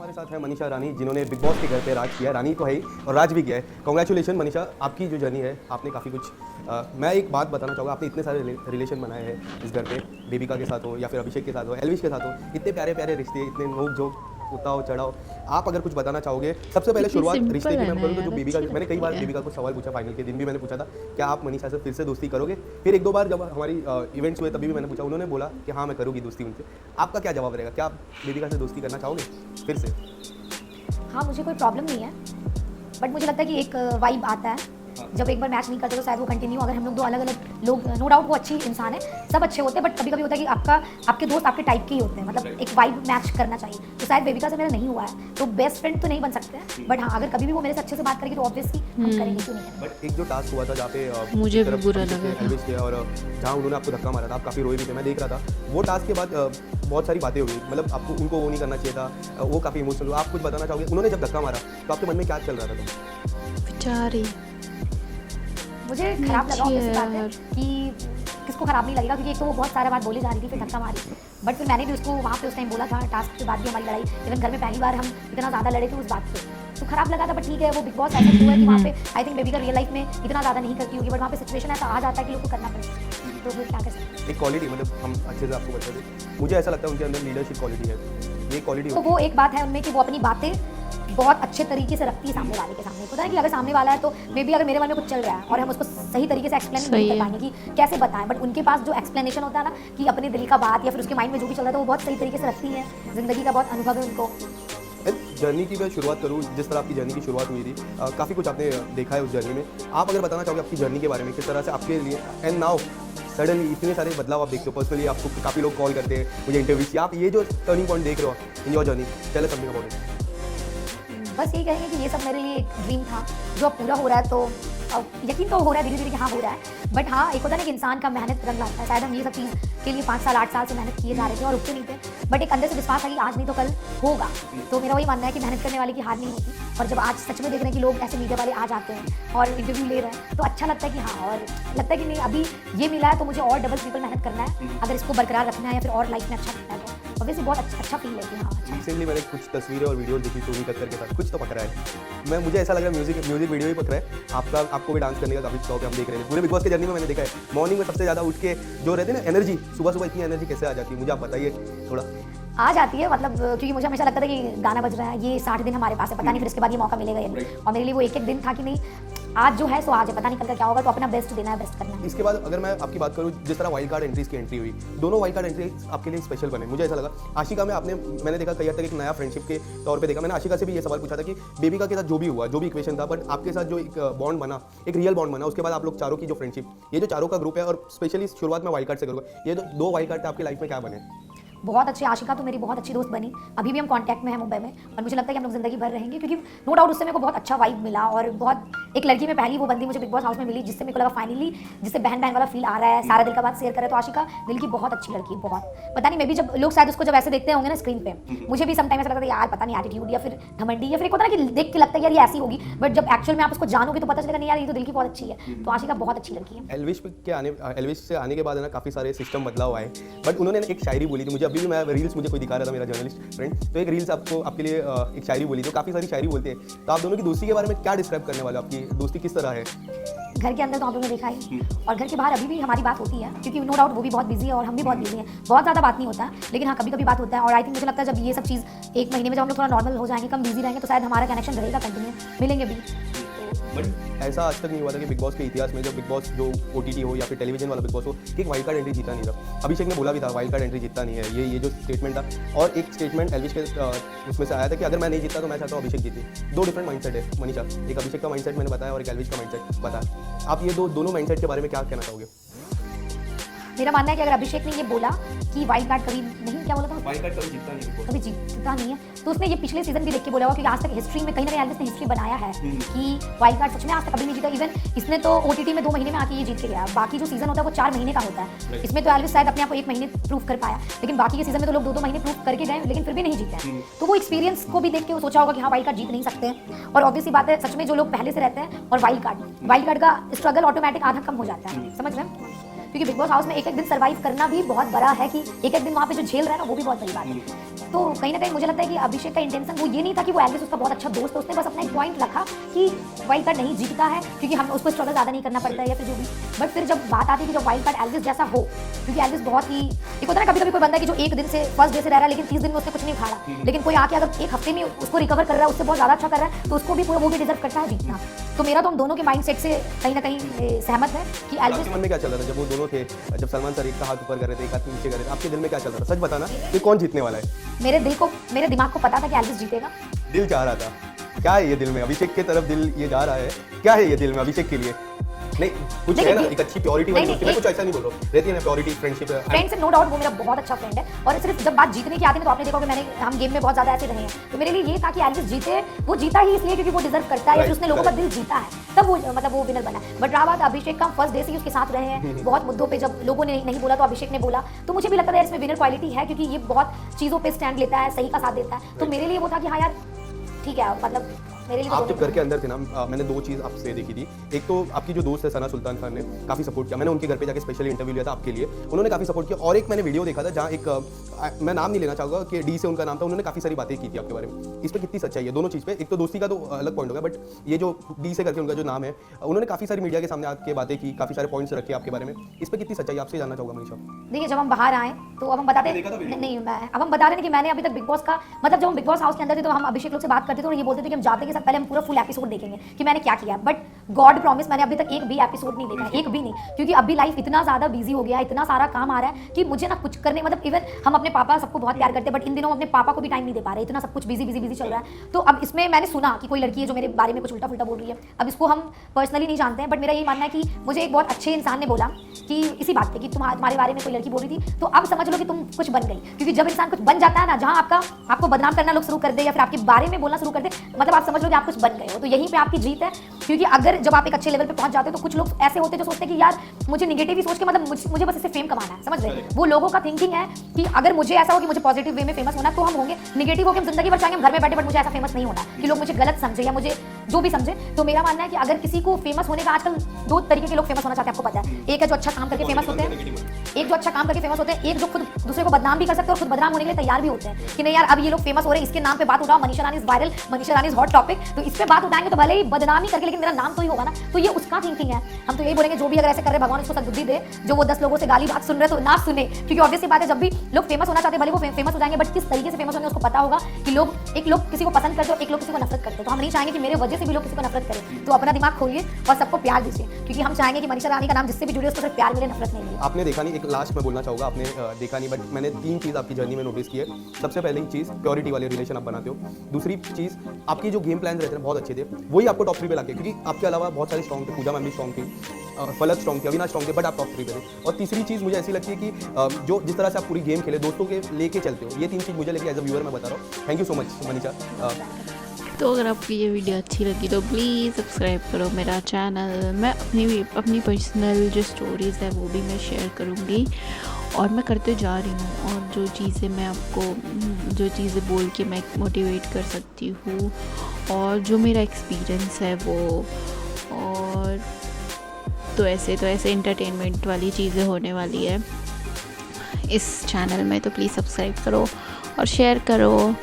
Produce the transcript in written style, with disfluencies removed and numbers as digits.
हमारे साथ है मनीषा रानी, जिन्होंने बिग बॉस के घर पे राज किया है। रानी तो है ही और राज भी किया है। कॉन्ग्रेचुलेशन मनीषा, आपकी जो जर्नी है, आपने काफ़ी कुछ मैं एक बात बताना चाहूँगा, आपने इतने सारे रिलेशन बनाए हैं इस घर पे, बेबिका के साथ हो या फिर अभिषेक के साथ हो, एल्विश के साथ हो, इतने प्यारे प्यारे रिश्ते, इतने नोक झोंक, उताव चढ़ाव। आप अगर कुछ बताना चाहोगे, सबसे पहले शुरुआत रिश्ते की मैं करूँ तो जो बेबिका, मैंने कई बार बेबिका को सवाल पूछा, फाइनल के दिन भी मैंने पूछा था, क्या आप मनीषा से फिर से दोस्ती करोगे? फिर एक दो बार जब हमारी इवेंट्स हुए तभी भी मैंने पूछा, उन्होंने बोला कि हाँ मैं करूँगी दोस्ती उनसे। आपका क्या जवाब रहेगा? क्या आप बेबिका से दोस्ती करना चाहोगे फिर से? हाँ, मुझे कोई प्रॉब्लम नहीं है, बट मुझे लगता है कि एक वाइब आता है जब एक बार मैच नहीं करते तो शायद वो कंटिन्यू, अगर हम लोग दो अलग अलग लोग, नो डाउट वो अच्छी इंसान है, सब अच्छे होते हैं, बट कभी कभी होता है कि आपके दोस्त आपके टाइप के ही होते हैं, मतलब एक वाइब मैच करना चाहिए। तो शायद बेबिका से मेरा नहीं हुआ है, तो बेस्ट फ्रेंड तो नहीं बन सकते हैं, बट हाँ अगर कभी भी वो मेरे से अच्छे से बात करेगी तो ऑब्वियसली हम करेंगे, क्यों नहीं करेंगे। बट एक जो टास्क हुआ था जहाँ पे मुझे भी बुरा लगा था एल्विश के, और जहाँ उन्होंने आपको धक्का मारा था, आप काफ़ी रोए भी थे, मैं देख रहा था। वो टास्क के बाद बहुत सारी बातें हुई, मतलब आपको उनको वो नहीं करना चाहिए था, वो काफ़ी इमोशनल हुआ। आप कुछ बताना चाहोगे? उन्होंने जब धक्का मारा तो आपके मन में क्या चल रहा था? तो बेचारी मुझे खराब लगा, ऑब्वियस बात है कि किसको खराब नहीं लगेगा, क्योंकि एक तो वो बहुत सारा बात बोली जा रही थी, फिर धक्का मारी, बट फिर मैंने भी उसको वहाँ पे उस टाइम बोला था, टास्क के बाद भी हमारी लड़ाई, इवन घर में पहली बार हम इतना ज़्यादा लड़े थे उस बात पे, तो खराब लगा था। बट ठीक है, वो बिग बॉस ऐसा हुआ है कि वहाँ पे आई थिंक बेबी का रियल लाइफ में इतना ज़्यादा नहीं करती होगी, बट वहाँ पे सिचुएशन ऐसा आ जाता है कि लोग को करना पड़ेगा, तो फिर क्या कर सकते हैं। एक क्वालिटी, मतलब हम अच्छे से आपको बता दें, मुझे ऐसा लगता है उनके अंदर लीडरशिप क्वालिटी है, ये क्वालिटी। तो वो एक बात है उनमें कि वो अपनी बातें बहुत अच्छे तरीके से रखती है सामने वाले के सामने। पता है कि अगर सामने वाला है तो मे बी अगर मेरे मन में कुछ चल रहा है और हम उसको सही तरीके से एक्सप्लेन नहीं कर पाएंगे कि कैसे बताएं, बट उनके पास जो एक्सप्लेनेशन होता है ना कि अपने दिल का बात या फिर उसके माइंड में जो भी चल रहा है, तो वो बहुत सही तरीके से रखती है। जिंदगी का बहुत अनुभव है उनको। जर्नी की मैं शुरुआत करूँ, जिस तरह आपकी जर्नी की शुरुआत हुई थी, काफ़ी कुछ आपने देखा है उस जर्नी में। आप अगर बताना चाहोगे आपकी जर्नी के बारे में, किस तरह से आपके लिए एंड नाउ सडनली इतने सारे बदलाव आप देखते हो, पर्सनली आपको काफ़ी लोग कॉल करते हैं, मुझे इंटरव्यूज, आप ये जो टर्निंग पॉइंट देख रहे हो in your journey, tell us something about it. बस यही कहेंगे कि ये सब मेरे लिए एक ड्रीम था जो अब पूरा हो रहा है, तो अब यकीन तो हो रहा है धीरे धीरे कि हाँ हो रहा है। बट हाँ, एक होता है ना कि इंसान का मेहनत रंग लाता है। शायद हम ये सब चीज़ के लिए 5 साल 8 साल से मेहनत किए जा रहे थे और रुकते नहीं थे, बट एक अंदर से विश्वास है कि आज नहीं तो कल होगा। तो मेरा वही मानना है कि मेहनत करने वाले की हार नहीं होती, और जब आज सच में देख रहे हैं कि लोग ऐसे मीडिया वाले आ जाते हैं और इंटरव्यू ले रहे हैं, तो अच्छा लगता है कि हाँ, और लगता है कि नहीं अभी ये मिला है तो मुझे और डबल ट्रिपल मेहनत करना है, अगर इसको बरकरार रखना है या फिर और लाइफ में अच्छा करना है, तो ऑब्वियसली बहुत अच्छा फील है कि हाँ अच्छा। रिसेंटली मैंने कुछ तस्वीरें और वीडियो देखी टोनी कक्कर के साथ, कुछ तो पकड़ा है। मुझे ऐसा लग रहा है म्यूजिक वीडियो ही पकड़ा है। आपको भी डांस करने का काफी शौक है, हम देख रहे हैं पूरे बिग बॉस की जर्नी में। मैंने देखा है मॉर्निंग में सबसे ज़्यादा उठ के जो रहते हैं ना एनर्जी, सुबह इतनी एनर्जी कैसे आ जाती है, मुझे आप बताइए थोड़ा। आ जाती है, मतलब क्योंकि मुझे हमेशा लगता था कि गाना बज रहा है, ये 60 दिन हमारे पास है, पता नहीं फिर इसके बाद ये मौका मिलेगा या नहीं, और मेरे लिए वो एक एक दिन था कि नहीं आज जो है सो आज है, पता नहीं कल का क्या होगा, तो अपना बेस्ट देना है, बेस्ट करना है। इसके बाद अगर मैं आपकी बात करूँ, जिस तरह वाइल्ड कार्ड एंट्रीज की एंट्री हुई, दोनों वाइल्ड कार्ड एंट्रीज आपके लिए स्पेशल बने। मुझे ऐसा लगा आशिका में मैंने देखा कई हद तक एक नया फ्रेंडशिप के तौर पे देखा। मैंने आशिका से भी ये सवाल पूछा था कि बेबिका के साथ जो भी हुआ, जो भी इक्वेशन था, बट आपके साथ जो एक बॉन्ड बना, एक रियल बॉन्ड बना, उसके बाद आप लोग चारों की जो फ्रेंडशिप, ये जो चारों का ग्रुप है, और स्पेशली शुरुआत में वाइल्ड कार्ड से करूँगा, ये जो 2 वाइल्ड कार्ड थे आपकी लाइफ में क्या बने? बहुत अच्छी, आशिका तो मेरी बहुत अच्छी दोस्त बनी, अभी भी हम कांटेक्ट में हैं मुंबई में, और मुझे लगता है कि हम लोग जिंदगी भर रहेंगे, क्योंकि नो डाउट उससे मेरे को बहुत अच्छा वाइब मिला, और बहुत एक लड़की में पहली वो बंदी मुझे बिग बॉस हाउस में मिली जिससे मेरे को लगा फाइनली जिससे बहन वाला फील आ रहा है, सारा दिल का बात शेयर करे। तो आशिका दिल की बहुत अच्छी लड़की है, बहुत, पता नहीं मे भी जब लोग शायद उसको जब ऐसे देखते होंगे ना स्क्रीन पे, मुझे भी समटाइम ऐसा लगता है यार पता नहीं एटीट्यूड या फिर घमंडी या फिर एक होता है ना कि देख के लगता है यार ये ऐसी होगी, बट जब एक्चुअल में आप उसको जानोगे तो पता चलेगा नहीं यार ये तो दिल की बहुत अच्छी है। तो आशिका बहुत अच्छी लड़की है। एल्विश से आने के बाद है ना काफ़ी सारे सिस्टम बदलाव आए, बट उन्होंने एक शायरी बोली थी, मुझे अभी भी मैं रील्स मुझे कोई दिखा रहा था, मेरा जर्नलिस्ट फ्रेंड, तो एक रील्स आपके लिए एक शायरी बोली, तो काफ़ी सारी शायरी बोलते हैं। तो आप दोनों की दोस्ती के बारे में क्या डिस्क्राइब करने वाले, आपकी दोस्ती किस तरह है? घर के अंदर तो आप लोगों ने देखा है, और घर के बाहर अभी भी हमारी बात होती है, क्योंकि नो डाउट वो भी बहुत बिजी है और हम भी बहुत बिजी हैं, बहुत ज़्यादा बात नहीं होता है, लेकिन हाँ कभी कभी बात होता है। और आई थिंक मुझे लगता है जब ये सब चीज़ 1 महीने में जब हम लोग थोड़ा नॉर्मल हो जाएंगे, कम बिजी रहेंगे, तो शायद हमारा कनेक्शन रहेगा कंटिन्यू, मिलेंगे भी। बट ऐसा आज तक नहीं हुआ था कि बिग बॉस के इतिहास में, जब बिग बॉस जो OTT हो या फिर टेलीविजन वाला बिग बॉस हो, कि एक वाइल्ड कार्ड एंट्री जीता नहीं था। अभिषेक ने बोला भी था वाइल्ड कार्ड एंट्री जीतता नहीं है, ये जो स्टेटमेंट था, और एक स्टेटमेंट एल्विश के उसमें से आया था कि अगर मैं नहीं जीता तो मैं चाहता हूँ अभिषेक जीते। 2 डिफरेंट माइंडसेट है मनीषा, एक अभिषेक का माइंडसेट मैंने बताया और एक एल्विश का माइंडसेट बताया। आप ये दोनों माइंडसेट के बारे में क्या कहना चाहोगे? मेरा मानना है कि अगर अभिषेक ने ये बोला कि वाइल्ड कार्ड कभी नहीं, क्या बोला था, वाइल्ड कार्ड कभी जीतता नहीं, कभी जीतता नहीं है, तो उसने ये पिछले सीजन भी देख के बोला होगा, क्योंकि आज तक हिस्ट्री में कहीं ना कहीं एल्विस ने हिस्ट्री बनाया है कि वाइल्ड कार्ड सच में आज तक कभी नहीं जीता। इवन इसने तो OTT में 2 महीने में आके ये जीत के गया, बाकी जो सीजन होता है वो 4 महीने का होता है, इसमें तो एल्विस शायद अपने आप को 1 महीने प्रूव कर पाया, लेकिन बाकी के सीजन में तो लोग 2-2 महीने प्रूव करके गए, लेकिन फिर भी नहीं जीते हैं। तो वो एक्सपीरियंस को भी देख के वो सोचा होगा कि हाँ वाइल्ड कार्ड जीत नहीं सकते, और ऑब्वियसली बात है सच में जो लोग पहले से रहते हैं और वाइल्ड कार्ड का स्ट्रगल ऑटोमेटिक आधा कम हो जाता है, समझ रहे हैं। क्योंकि बिग बॉस हाउस में एक एक दिन सर्वाइव करना भी बहुत बड़ा है कि एक एक दिन वहाँ पे जो झेल रहा है ना वो भी बहुत बड़ी बात है। तो कहीं ना कहीं मुझे लगता है कि अभिषेक का इंटेंशन वो ये नहीं था कि वो एल्विस उसका बहुत अच्छा दोस्त है, उसने बस अपना एक पॉइंट रखा कि वाइल्ड कार्ड नहीं जीतता है क्योंकि हम उसको स्ट्रगल ज़्यादा नहीं करना पड़ता है या फिर जो भी। बट फिर जब बात आती है कि जब वाइल्ड कार्ड एल्विस जैसा हो, क्योंकि एल्विस बहुत ही एक होता है ना, कभी कभी कोई बंदा है कि जो एक दिन से फर्स्ट डे से रह रहा है लेकिन 30 दिन में उसने कुछ नहीं खाया, लेकिन कोई आके अगर एक हफ्ते में उसको रिकवर कर रहा है, उससे बहुत ज़्यादा अच्छा कर रहा है, तो उसको भी पूरा वो भी डिजर्व करता है जीतना। तो मेरा तो हम दोनों के माइंडसेट से कहीं ना कहीं सहमत है कि एल्विस। आपके मन में क्या चल रहा था जब वो दोनों थे, जब सलमान सर एक का हाथ ऊपर कर रहे थे, एक हाथ नीचे कर रहे थे, आपके दिल में क्या चल रहा था? सच बताना कि कौन जीतने वाला है? मेरे दिमाग को पता था कि एल्विस जीतेगा। दिल चाह रहा था, क्या है ये दिल में? अभिषेक की तरफ दिल ये जा रहा है, क्या है ये दिल में अभिषेक के लिए? नहीं कुछ है ना, एक अच्छी प्योरिटी वाली दोस्ती, मैं कुछ ऐसा नहीं बोल रहा हूँ, रहती है ना purity, friendship. Friendship no doubt, वो मेरा बहुत अच्छा फ्रेंड है। और सिर्फ जब बात जीतने की आती है तो आपने देखा कि हम गेम में बहुत ज्यादा ऐसे रहे हैं, तो मेरे लिए ये था कि एल्विस जीते। वो जीता ही इसलिए क्योंकि वो डिजर्व करता है या फिर उसने लोगों का दिल जीता है, तब वो मतलब वो विनर बना। बट रहा बात अभिषेक का, फर्स्ट डे से ही उसके साथ रहे हैं बहुत मुद्दों पे, जब लोगों ने नहीं बोला तो अभिषेक ने बोला, तो मुझे भी लगता था इसमें विनर क्वालिटी है क्योंकि ये बहुत चीज़ों पे स्टैंड लेता है, सही का साथ देता है। तो मेरे लिए वो था कि हाँ यार ठीक है, मतलब मेरे लिए आप जब घर के अंदर थे ना, मैंने दो चीज़ आपसे देखी थी। एक तो आपकी जो दोस्त है सना सुल्तान खान ने काफ़ी सपोर्ट किया, मैंने उनके घर पे जाके स्पेशली इंटरव्यू लिया था आपके लिए, उन्होंने काफ़ी सपोर्ट किया। और एक मैंने वीडियो देखा था जहाँ एक मैं नाम नहीं लेना चाहूँगा कि डी से उनका नाम था, उन्होंने काफ़ी सारी बातें की थी आपके बारे में। इस पर कितनी सच्चाई है दोनों चीज़ पे? एक तो दोस्ती का तो अलग पॉइंट होगा, बट ये जो डी से करके उनका जो नाम है, उन्होंने काफ़ी सारी मीडिया के सामने आके बातें की, काफ़ी सारे पॉइंट्स रखे आपके बारे में, इस पर कितनी सच्चाई आपसे जानना चाहूँगा मनीषा। देखिए जब हम बाहर आए तो अब हम बताते नहीं, अब हम बता रहे हैं कि मैंने अभी तक बिग बॉस का मतलब जब हम बिग बॉस हाउस के अंदर थे तो हम अभिषेक लोग से बात करते थे और ये बोलते थे कि हम जाते के साथ पहले हम पूरा फुल एपिसोड देखेंगे कि मैंने क्या किया। बट गॉड प्रॉमिस मैंने अभी तक एक भी एपिसोड नहीं देखा, एक भी नहीं, क्योंकि अभी लाइफ इतना ज़्यादा बिजी हो गया है, इतना सारा काम आ रहा है कि मुझे ना कुछ करने, मतलब इवन हम अपने पापा सबको बहुत प्यार करते हैं बट इन दिनों अपने पापा को भी टाइम नहीं दे पा रहे, इतना सब कुछ बिजी चल रहा है। तो अब इसमें मैंने सुना कि कोई लड़की है जो मेरे बारे में कुछ उल्टा फुल्टा बोल रही है। अब इसको हम पर्सनली नहीं जानते हैं, बट मेरा ये मानना है कि मुझे एक बहुत अच्छे इंसान ने बोला कि इसी बात पे कि तुम्हारे बारे में कोई लड़की बोल रही थी, तो अब समझ लो कि तुम कुछ बन गई। क्योंकि जब इंसान कुछ बन जाता है ना, जहाँ आपको बदनाम करना लोग शुरू कर दे या फिर आपके बारे में बोलना शुरू कर दे, मतलब आप समझ लो कि आप कुछ बन गए हो, तो यहीं पे आपकी जीत है। क्योंकि अगर जब आप एक अच्छे लेवल पे पहुंच जाते हो तो कुछ लोग ऐसे होते हैं जो सोचते हैं कि यार मुझे निगेटिव ही सोच के, मतलब मुझे बस इससे फेम कमाना है, समझ रहे? वो लोगों का थिंकिंग है कि अगर मुझे ऐसा हो कि मुझे पॉजिटिव वे में फेमस होना तो हम होंगे, निगेटिव होकर हम जिंदगी भर चाहेंगे हम घर में बैठे, बट मुझे ऐसा फेमस नहीं होना कि लोग मुझे गलत समझे या मुझे जो भी समझे। तो मेरा मानना है कि अगर किसी को फेमस होने का, आजकल दो तरीके के लोग फेमस होना चाहते हैं, आपको पता है। एक है जो अच्छा काम करके फेमस होते हैं, एक जो अच्छा काम करके फेमस होते हैं, एक जो खुद दूसरे को बदनाम भी कर सकते हैं और खुद बदनाम होने के लिए तैयार भी होते हैं कि नहीं यार अब ये लोग फेमस हो रहे हैं, इसके नाम पे बात उठाओ, Manisha Rani is viral, Manisha Rani is hot topic, तो इस पे बात उठाएंगे तो भले ही बदनामी करके लेकिन मेरा नाम तो ही होगा ना। तो ये उसका थिंकिंग है। हम तो यही बोलेंगे जो भी अगर ऐसे कर रहे भगवान उसको सद्बुद्धि दे, जो वो 10 लोगों से गाली बात सुन रहे तो ना सुने, क्योंकि ऑब्वियस बात है जब भी लोग फेमस होना चाहते हैं भले वो फेमस हो जाएंगे, बट किस तरीके से फेमस होंगे उसको पता होगा कि एक लोग किसी को पसंद करते हैं, एक लोग किसी को नफरत करते हैं। तो हम नहीं चाहेंगे कि मेरे वजह से भी लोग किसी को नफरत करें, तो अपना दिमाग खोलिए और सबको प्यार दीजिए, क्योंकि हम चाहेंगे कि मनीषा रानी का नाम जिससे भी जुड़े उसको सिर्फ प्यार मिले, नफरत नहीं मिले। आपने देखा नहीं, एक लास्ट में बोलना चाहूँगा, आपने देखा नहीं बट मैंने 3 चीज़ आपकी जर्नी में नोटिस की है। सबसे पहली चीज़ प्योरिटी वाले रिलेशन आप बनाते हो। दूसरी चीज़ आपकी जो गेम प्लान रहते हैं बहुत अच्छे थे, वही आपको टॉप 3 पे लाके, क्योंकि आपके अलावा बहुत सारे स्ट्रॉन्ग थे, पूजा मैम भी स्ट्रॉन्ग थी, फलक स्ट्रॉन्ग थी, अविनाश स्ट्रॉन्ग थे, बट आप टॉप 3 पे थे। और तीसरी चीज़ मुझे ऐसी लगती है कि जो जिस तरह से आप पूरी गेम खेले, दोस्तों के लेके चलते हो, ये 3 चीज़ मुझे लेके एज अ व्यूअर मैं बता रहा हूँ। Thank you so much Manisha. तो अगर आपको ये वीडियो अच्छी लगी तो प्लीज़ सब्सक्राइब करो मेरा चैनल। मैं अपनी पर्सनल जो स्टोरीज़ है वो भी मैं शेयर करूँगी और मैं करते जा रही हूँ, और जो चीज़ें बोल के मैं मोटिवेट कर सकती हूँ और जो मेरा एक्सपीरियंस है वो, और तो ऐसे एंटरटेनमेंट वाली चीज़ें होने वाली है इस चैनल में। तो प्लीज़ सब्सक्राइब करो और शेयर करो।